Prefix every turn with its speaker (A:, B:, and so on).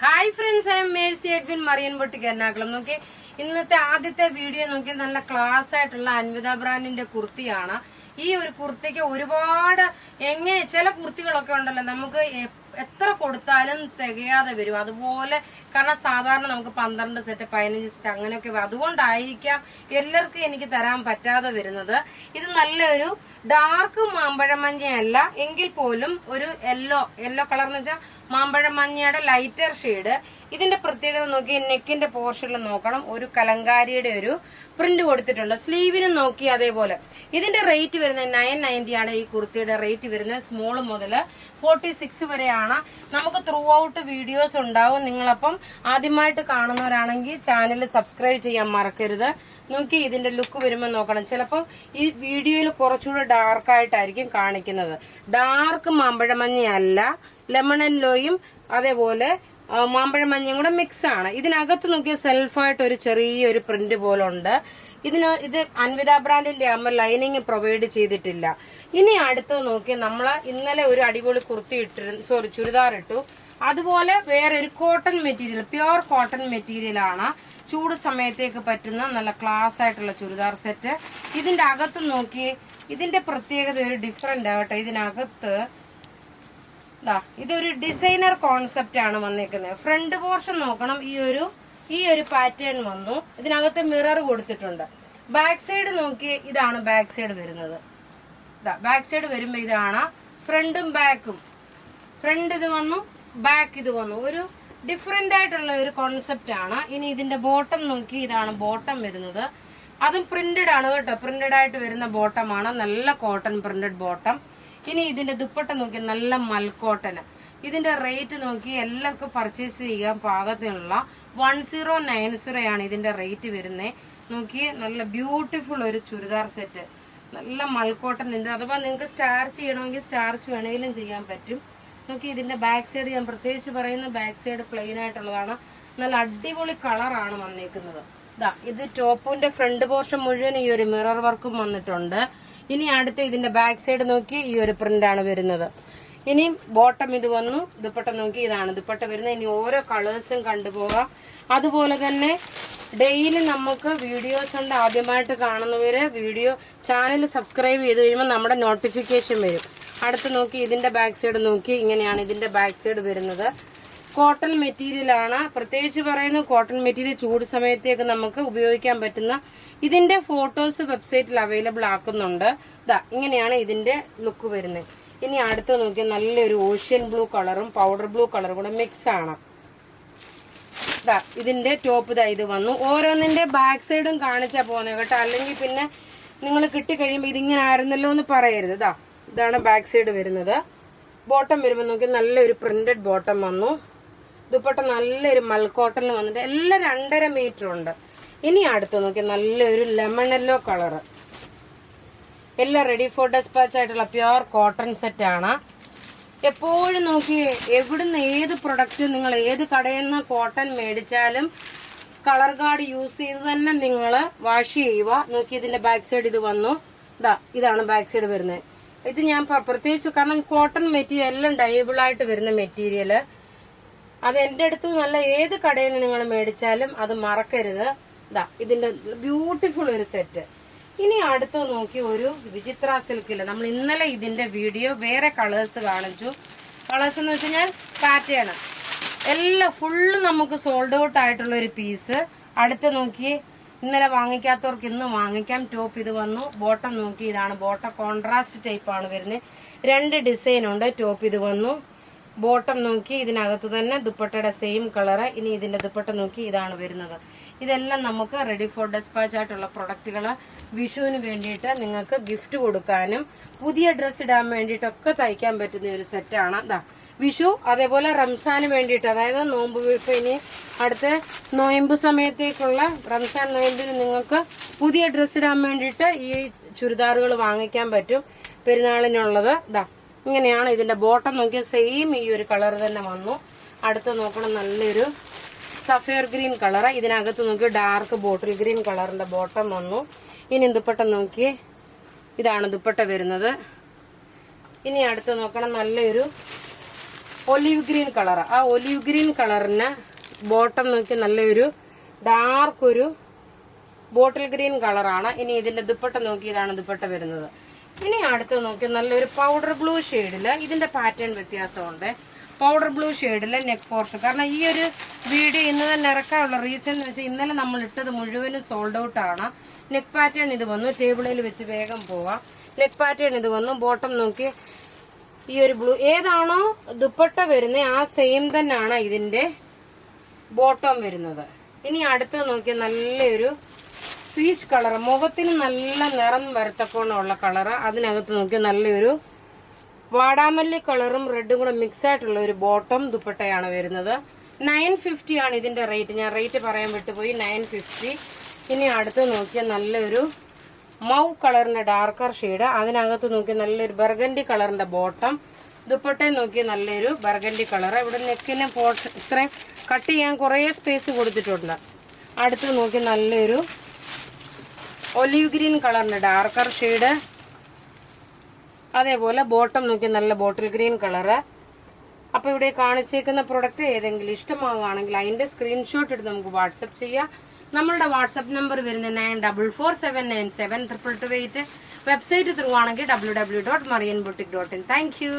A: Hi friends, I am Mercy Edwin മറിയൻപൊട്ടിക്ക് എറണാകുളം. നോക്കി ഇന്നത്തെ ആദ്യത്തെ വീഡിയോ നോക്കി നല്ല ക്ലാസ് ആയിട്ടുള്ള അൻവിത ബ്രാൻഡിന്റെ കുർത്തിയാണ്. ഈ ഒരു കുർത്തിക്ക് ഒരുപാട് എങ്ങനെ ചില കുർത്തികളൊക്കെ ഉണ്ടല്ലോ നമുക്ക് എത്ര കൊടുത്താലും തികയാതെ വരും. അതുപോലെ കാരണം സാധാരണ നമുക്ക് 12 സെറ്റ് 15 സെറ്റ് അങ്ങനെയൊക്കെ അതുകൊണ്ടായിരിക്കാം എല്ലാവർക്കും എനിക്ക് തരാൻ പറ്റാതെ വരുന്നത്. ഇത് നല്ലൊരു ഡാർക്ക് മാമ്പഴ മഞ്ഞയല്ല എങ്കിൽ പോലും ഒരു യെല്ലോ കളർ എന്ന് വെച്ചാൽ മാമ്പഴ മഞ്ഞയുടെ ലൈറ്റർ ഷെയ്ഡ്. ഇതിന്റെ പ്രത്യേകത നോക്കി നെക്കിന്റെ പോർഷനിൽ നോക്കണം, ഒരു കലങ്കാരിയുടെ ഒരു പ്രിന്റ് കൊടുത്തിട്ടുണ്ട്. സ്ലീവിനും നോക്കി അതേപോലെ. ഇതിന്റെ റേറ്റ് വരുന്നത് 990 ആണ്. ഈ കുർത്തിയുടെ റേറ്റ് വരുന്നത് സ്മോൾ മുതൽ 46 വരെയാണ്. നമുക്ക് ത്രൂ ഔട്ട് വീഡിയോസ് ഉണ്ടാവും. നിങ്ങളപ്പം ആദ്യമായിട്ട് കാണുന്നവരാണെങ്കിൽ ചാനൽ സബ്സ്ക്രൈബ് ചെയ്യാൻ മറക്കരുത്. നോക്കി ഇതിന്റെ ലുക്ക് വരുമ്പോൾ നോക്കണം. ചിലപ്പോൾ ഈ വീഡിയോയിൽ കുറച്ചുകൂടെ ഡാർക്കായിട്ടായിരിക്കും കാണിക്കുന്നത്. ഡാർക്ക് മാമ്പഴ മഞ്ഞയല്ല, ലെമൺ ആൻഡ് ലോയും അതേപോലെ മാമ്പഴ മഞ്ഞയും കൂടെ മിക്സ് ആണ്. ഇതിനകത്ത് നോക്കിയ സെൽഫായിട്ട് ഒരു ചെറിയൊരു പ്രിന്റ് പോലെ ഉണ്ട്. ഇത് അൻവിത ബ്രാൻഡിന്റെ ആകുമ്പോൾ ലൈനിങ് പ്രൊവൈഡ് ചെയ്തിട്ടില്ല. ഇനി അടുത്ത് നോക്കി നമ്മൾ ഇന്നലെ ഒരു അടിപൊളി കുർത്തി ചുരിദാർ ഇട്ടു. അതുപോലെ വേറെ ഒരു cotton material, pure cotton material ആണ്. ചൂട് സമയത്തേക്ക് പറ്റുന്ന നല്ല ക്ലാസ് ആയിട്ടുള്ള ചുരിദാർ സെറ്റ്. ഇതിന്റെ അകത്ത് നോക്കി ഇതിന്റെ പ്രത്യേകത ഒരു ഡിഫറെന്റ് ആകട്ടെ. ഇതിനകത്ത് ഇതൊരു ഡിസൈനർ കോൺസെപ്റ്റ് ആണ് വന്നേക്കുന്നത്. ഫ്രണ്ട് പോർഷൻ നോക്കണം, ഈ ഒരു പാറ്റേൺ വന്നു. ഇതിനകത്ത് മിറർ കൊടുത്തിട്ടുണ്ട്. ബാക്ക് സൈഡ് നോക്കി ഇതാണ് ബാക്ക് സൈഡ് വരുന്നത്. ബാക്ക് സൈഡ് വരുമ്പോ ഇതാണ് ഫ്രണ്ടും ബാക്കും. ഫ്രണ്ട് ഇത് വന്നു, ബാക്ക് ഇത് വന്നു. ഒരു ഡിഫറെന്റ് ആയിട്ടുള്ള ഒരു കോൺസെപ്റ്റ് ആണ്. ഇനി ഇതിന്റെ ബോട്ടം നോക്കി ഇതാണ് ബോട്ടം വരുന്നത്. അതും പ്രിന്റഡ് ആണ് കേട്ടോ, പ്രിന്റഡ് ആയിട്ട് വരുന്ന ബോട്ടമാണ്. നല്ല കോട്ടൺ പ്രിന്റഡ് ബോട്ടം. ഇനി ഇതിന്റെ ദുപ്പട്ട നോക്കി നല്ല മൽക്കോട്ടന്. ഇതിന്റെ റേറ്റ് നോക്കി എല്ലാവർക്കും പർച്ചേസ് ചെയ്യാൻ പാകത്തിനുള്ള 1090 ആണ് ഇതിന്റെ റേറ്റ് വരുന്നത്. നോക്കി നല്ല ബ്യൂട്ടിഫുൾ ഒരു ചുരിദാർ സെറ്റ്, നല്ല മൽക്കോട്ടൻ ഉണ്ട്. അഥവാ നിങ്ങൾക്ക് സ്റ്റാർച്ച് ചെയ്യണമെങ്കിൽ സ്റ്റാർച്ച് വേണമെങ്കിലും ചെയ്യാൻ പറ്റും. നോക്കി ഇതിന്റെ ബാക്ക് സൈഡ് ഞാൻ പ്രത്യേകിച്ച് പറയുന്ന ബാക്ക് സൈഡ് പ്ലെയിൻ ആയിട്ടുള്ളതാണ്. നല്ല അടിപൊളി കളറാണ് വന്നേക്കുന്നത്. ഇത് ടോപ്പിന്റെ ഫ്രണ്ട് പോർഷൻ മുഴുവൻ ഈ ഒരു മിറർ വർക്കും വന്നിട്ടുണ്ട്. ഇനി അടുത്ത് ഇതിന്റെ ബാക്ക് സൈഡ് നോക്കി ഈ ഒരു പ്രിന്റ് ആണ് വരുന്നത്. ഇനി ബോട്ടം ഇത് വന്നു. ദുപ്പട്ട നോക്കി ഇതാണ് ദുപ്പട്ട വരുന്നത്. ഇനി ഓരോ കളേഴ്സും കണ്ടുപോകാം. അതുപോലെ തന്നെ ഡെയിലി നമുക്ക് വീഡിയോസ് ഉണ്ട്. ആദ്യമായിട്ട് കാണുന്നവര് വീഡിയോ ചാനൽ സബ്സ്ക്രൈബ് ചെയ്ത് കഴിയുമ്പോൾ നമ്മുടെ നോട്ടിഫിക്കേഷൻ വരും. അടുത്ത് നോക്കി ഇതിന്റെ ബാക്ക് സൈഡ് നോക്കി ഇങ്ങനെയാണ് ഇതിന്റെ ബാക്ക് സൈഡ് വരുന്നത്. കോട്ടൺ മെറ്റീരിയൽ ആണ്. പ്രത്യേകിച്ച് പറയുന്നത് കോട്ടൺ മെറ്റീരിയൽ ചൂട് സമയത്തേക്ക് നമുക്ക് ഉപയോഗിക്കാൻ പറ്റുന്ന. ഇതിന്റെ ഫോട്ടോസ് വെബ്സൈറ്റിൽ അവൈലബിൾ ആക്കുന്നുണ്ട്. ഇങ്ങനെയാണ് ഇതിന്റെ ലുക്ക് വരുന്നത്. ഇനി അടുത്ത് നോക്കിയാൽ നല്ലൊരു ഓഷ്യൻ ബ്ലൂ കളറും പൗഡർ ബ്ലൂ കളറും കൂടെ മിക്സ് ആണ്. ഇതിന്റെ ടോപ്പ് ഇത് വന്നു. ഓരോന്നിന്റെ ബാക്ക് സൈഡും കാണിച്ചാ പോകുന്നത് കേട്ടോ. അല്ലെങ്കിൽ പിന്നെ നിങ്ങൾ കിട്ടിക്കഴിയുമ്പോൾ ഇതിങ്ങനെ ആയിരുന്നല്ലോ എന്ന് പറയരുത്. ഇതാണ് ബാക്ക് സൈഡ് വരുന്നത്. ബോട്ടം വരുമ്പോൾ നോക്കി നല്ലൊരു പ്രിന്റഡ് ബോട്ടം വന്നു. ദുപ്പട്ട നല്ലൊരു മൽക്കോട്ടണിൽ വന്നിട്ട് എല്ലാം 2.5 മീറ്റർ ഉണ്ട്. ഇനി അടുത്ത് നോക്കി നല്ലൊരു ലെമൺ യെല്ലോ കളറ്. എല്ലാം റെഡി ഫോർ ഡെസ്പാച്ച് ആയിട്ടുള്ള പ്യുവർ കോട്ടൺ സെറ്റ് ആണ്. എപ്പോഴും നോക്കി എവിടുന്ന് ഏത് പ്രൊഡക്റ്റ് നിങ്ങൾ ഏത് കടയിൽ നിന്ന് കോട്ടൺ മേടിച്ചാലും കളർ ഗാർഡ് യൂസ് ചെയ്ത് തന്നെ നിങ്ങൾ വാഷ് ചെയ്യുക. നോക്കി ഇതിന്റെ ബാക്ക് സൈഡ് ഇത് വന്നു. ഇതാണ് ബാക്ക് സൈഡ് വരുന്നത്. ഇത് ഞാൻ പ്രത്യേകിച്ച് കാരണം കോട്ടൺ മെറ്റീരിയൽ എല്ലാം ഡയബിൾ ആയിട്ട് വരുന്ന മെറ്റീരിയല്. അത് എന്റെ അടുത്ത് നല്ല ഏത് കടയിൽ നിന്ന് നിങ്ങൾ മേടിച്ചാലും അത് മറക്കരുത്. ഇതിന്റെ ബ്യൂട്ടിഫുൾ ഒരു സെറ്റ്. ഇനി അടുത്ത് നോക്കി ഒരു വിചിത്ര സിൽക്കില് നമ്മൾ ഇന്നലെ ഇതിന്റെ വീഡിയോ വേറെ കളേഴ്സ് കാണിച്ചു. കളേഴ്സ് എന്ന് വെച്ച് കഴിഞ്ഞാൽ പാറ്റേൺ എല്ലാം ഫുള്ള് നമുക്ക് സോൾഡ് ഔട്ട് ആയിട്ടുള്ള ഒരു പീസ്. അടുത്ത് നോക്കി ഇന്നലെ വാങ്ങിക്കാത്തവർക്ക് ഇന്ന് വാങ്ങിക്കാം. ടോപ്പ് ഇത് വന്നു. ബോട്ടം നോക്കി ഇതാണ് ബോട്ടം. കോൺട്രാസ്റ്റ് ടൈപ്പ് ആണ് വരുന്നത്. 2 ഡിസൈൻ ഉണ്ട്. ടോപ്പ് ഇത് വന്നു. ബോട്ടം നോക്കി ഇതിനകത്ത് തന്നെ ദുപ്പട്ടയുടെ സെയിം കളറ്. ഇനി ഇതിന്റെ ദുപ്പട്ട നോക്കി ഇതാണ് വരുന്നത്. ഇതെല്ലാം നമുക്ക് റെഡി ഫോർ ഡെസ്പാച്ച് ആയിട്ടുള്ള പ്രൊഡക്റ്റുകൾ വിഷുവിന് വേണ്ടിയിട്ട് നിങ്ങൾക്ക് ഗിഫ്റ്റ് കൊടുക്കാനും പുതിയ ഡ്രസ്സ് ഇടാൻ വേണ്ടിയിട്ടൊക്കെ തയ്ക്കാൻ പറ്റുന്ന ഒരു സെറ്റാണ്. വിഷു അതേപോലെ റംസാന് വേണ്ടിയിട്ട്, അതായത് നോമ്പ് ഇപ്പൊ ഇനി അടുത്ത നോയമ്പ് സമയത്തേക്കുള്ള റംസാൻ നോയമ്പിന് നിങ്ങൾക്ക് പുതിയ ഡ്രസ്സ് ഇടാൻ വേണ്ടിയിട്ട് ഈ ചുരിദാറുകൾ വാങ്ങിക്കാൻ പറ്റും പെരുന്നാളിനുള്ളത്. ഇങ്ങനെയാണ് ഇതിന്റെ ബോട്ടം നോക്കിയാൽ സെയിം ഈ ഒരു കളർ തന്നെ വന്നു. അടുത്ത് നോക്കണം നല്ലൊരു സഫയർ ഗ്രീൻ കളർ. ഇതിനകത്ത് നോക്കി ഡാർക്ക് ബോട്ടിൽ ഗ്രീൻ കളറിന്റെ ബോട്ടം വന്നു. ഇനി ദുപ്പട്ട നോക്കി ഇതാണ് ദുപ്പട്ട വരുന്നത്. ഇനി അടുത്ത് നോക്കണം നല്ലൊരു ഒലീവ് ഗ്രീൻ കളർ. ആ ഒലീവ് ഗ്രീൻ കളറിന് ബോട്ടം നോക്കി നല്ലൊരു ഡാർക്ക് ഒരു ബോട്ടിൽ ഗ്രീൻ കളറാണ്. ഇനി ഇതിന്റെ ദുപ്പട്ട നോക്കി, ഇതാണ് ദുപ്പട്ട വരുന്നത്. ഇനി അടുത്ത് നോക്കി നല്ലൊരു പൗഡർ ബ്ലൂ ഷെയ്ഡില്, ഇതിന്റെ പാറ്റേൺ വ്യത്യാസമുണ്ട്. പൗഡർ ബ്ലൂ ഷെയ്ഡില് നെക്ക് പോർഷൻ. കാരണം ഈ ഒരു വീഡിയോ ഇന്ന് തന്നെ ഇറക്കാനുള്ള റീസൺ എന്ന് വെച്ചാൽ ഇന്നലെ നമ്മൾ ഇട്ടത് മുഴുവനും സോൾഡ് ഔട്ട് ആണ്. നെക്ക് പാറ്റേൺ ഇത് വന്നു, ടേബിളിൽ വെച്ച് വേഗം പോവാം. നെക്ക് പാറ്റേൺ ഇത് വന്നു. ബോട്ടം നോക്കി ഈ ഒരു ബ്ലൂ, ഏതാണോ ദുപ്പട്ട വരുന്നത് ആ സെയിം തന്നെയാണ് ഇതിന്റെ ബോട്ടം വരുന്നത്. ഇനി അടുത്ത് നോക്കി നല്ലൊരു പീച്ച് കളർ, മുഖത്തിന് നല്ല നിറം വരത്തക്കോണമുള്ള കളർ. അതിനകത്ത് നോക്കി നല്ലൊരു വാടാമല്ലി കളറും റെഡും കൂടെ മിക്സ് ആയിട്ടുള്ള ഒരു ബോട്ടം ദുപ്പട്ടയാണ് വരുന്നത്. 950 ആണ് ഇതിന്റെ റേറ്റ്. ഞാൻ റേറ്റ് പറയാൻ വിട്ടുപോയി, 950. ഇനി അടുത്ത് നോക്കിയാൽ നല്ലൊരു മൗ കളറിന്റെ ഡാർക്കർ ഷെയ്ഡ്. അതിനകത്ത് നോക്കി നല്ലൊരു ബർഗൻഡി കളറിന്റെ ബോട്ടം. ദുപ്പട്ടയെ നോക്കി നല്ലൊരു ബർഗൻഡി കളർ. ഇവിടെ നെക്കിന് പോർഷൻ ഇത്രയും കട്ട് ചെയ്യാൻ കുറെ സ്പേസ് കൊടുത്തിട്ടുണ്ട്. അടുത്ത് നോക്കി നല്ലൊരു ഒലീവ് ഗ്രീൻ കളറിന്റെ ഡാർക്കർ ഷെയ്ഡ്. അതേപോലെ ബോട്ടം നോക്കി നല്ല ബോട്ടിൽ ഗ്രീൻ കളറ്. അപ്പൊ ഇവിടെ കാണിച്ചേക്കുന്ന പ്രൊഡക്റ്റ് ഏതെങ്കിലും ഇഷ്ടമാവുകയാണെങ്കിൽ അതിന്റെ സ്ക്രീൻഷോട്ട് എടുത്ത് നമുക്ക് വാട്സപ്പ് ചെയ്യാം. നമ്മളുടെ വാട്സപ്പ് നമ്പർ വരുന്നത് 9447972228. വെബ്സൈറ്റ് ത്രൂ ആണെങ്കിൽ www.marianboutique.in. Thank you.